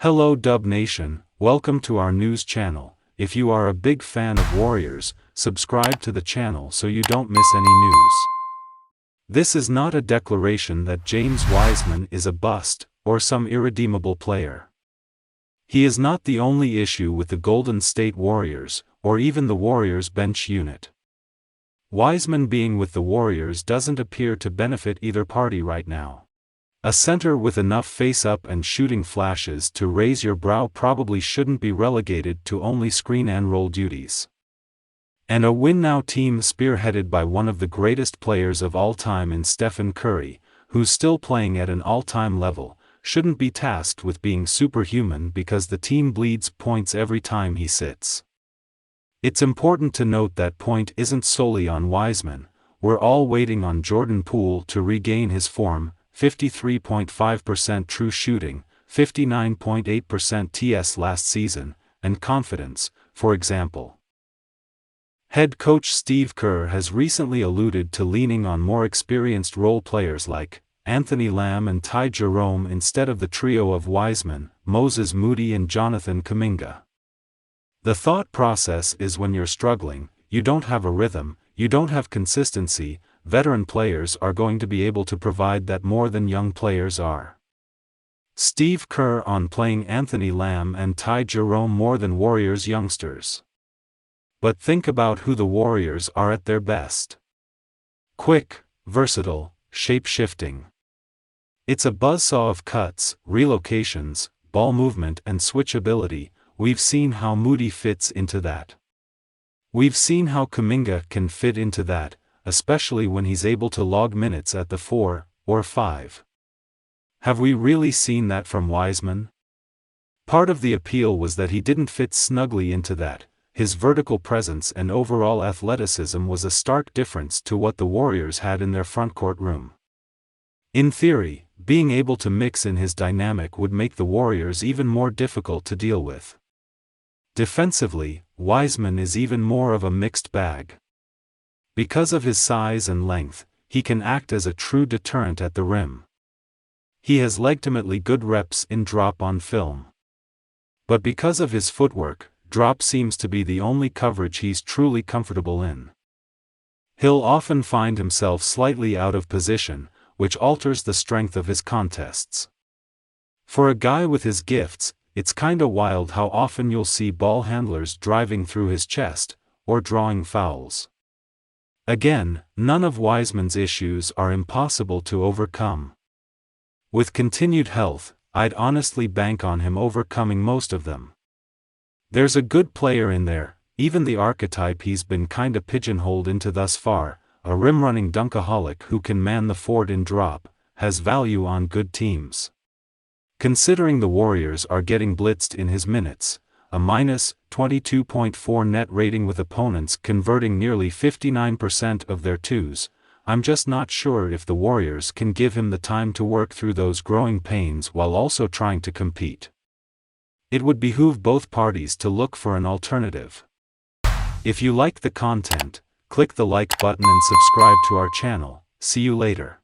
Hello Dub Nation, welcome to our news channel. If you are a big fan of Warriors, subscribe to the channel so you don't miss any news. This is not a declaration that James Wiseman is a bust, or some irredeemable player. He is not the only issue with the Golden State Warriors, or even the Warriors bench unit. Wiseman being with the Warriors doesn't appear to benefit either party right now. A center with enough face-up and shooting flashes to raise your brow probably shouldn't be relegated to only screen and roll duties. And a win-now team spearheaded by one of the greatest players of all time in Stephen Curry, who's still playing at an all-time level, shouldn't be tasked with being superhuman because the team bleeds points every time he sits. It's important to note that point isn't solely on Wiseman. We're all waiting on Jordan Poole to regain his form. 53.5% true shooting, 59.8% TS last season, and confidence, for example. Head coach Steve Kerr has recently alluded to leaning on more experienced role players like Anthony Lamb and Ty Jerome instead of the trio of Wiseman, Moses Moody and Jonathan Kuminga. The thought process is when you're struggling, you don't have a rhythm, you don't have consistency, veteran players are going to be able to provide that more than young players are. Steve Kerr on playing Anthony Lamb and Ty Jerome more than Warriors youngsters. But think about who the Warriors are at their best. Quick, versatile, shape-shifting. It's a buzzsaw of cuts, relocations, ball movement and switchability. We've seen how Moody fits into that. We've seen how Kuminga can fit into that, especially when he's able to log minutes at the 4 or 5. Have we really seen that from Wiseman? Part of the appeal was that he didn't fit snugly into that. His vertical presence and overall athleticism was a stark difference to what the Warriors had in their frontcourt room. In theory, being able to mix in his dynamic would make the Warriors even more difficult to deal with. Defensively, Wiseman is even more of a mixed bag. Because of his size and length, he can act as a true deterrent at the rim. He has legitimately good reps in drop on film. But because of his footwork, drop seems to be the only coverage he's truly comfortable in. He'll often find himself slightly out of position, which alters the strength of his contests. For a guy with his gifts, it's kinda wild how often you'll see ball handlers driving through his chest, or drawing fouls. Again, none of Wiseman's issues are impossible to overcome. With continued health, I'd honestly bank on him overcoming most of them. There's a good player in there, even the archetype he's been kinda pigeonholed into thus far, a rim-running dunkaholic who can man the fort in drop, has value on good teams. Considering the Warriors are getting blitzed in his minutes, a -22.4 net rating with opponents converting nearly 59% of their twos, I'm just not sure if the Warriors can give him the time to work through those growing pains while also trying to compete. It would behoove both parties to look for an alternative. If you like the content, click the like button and subscribe to our channel. See you later.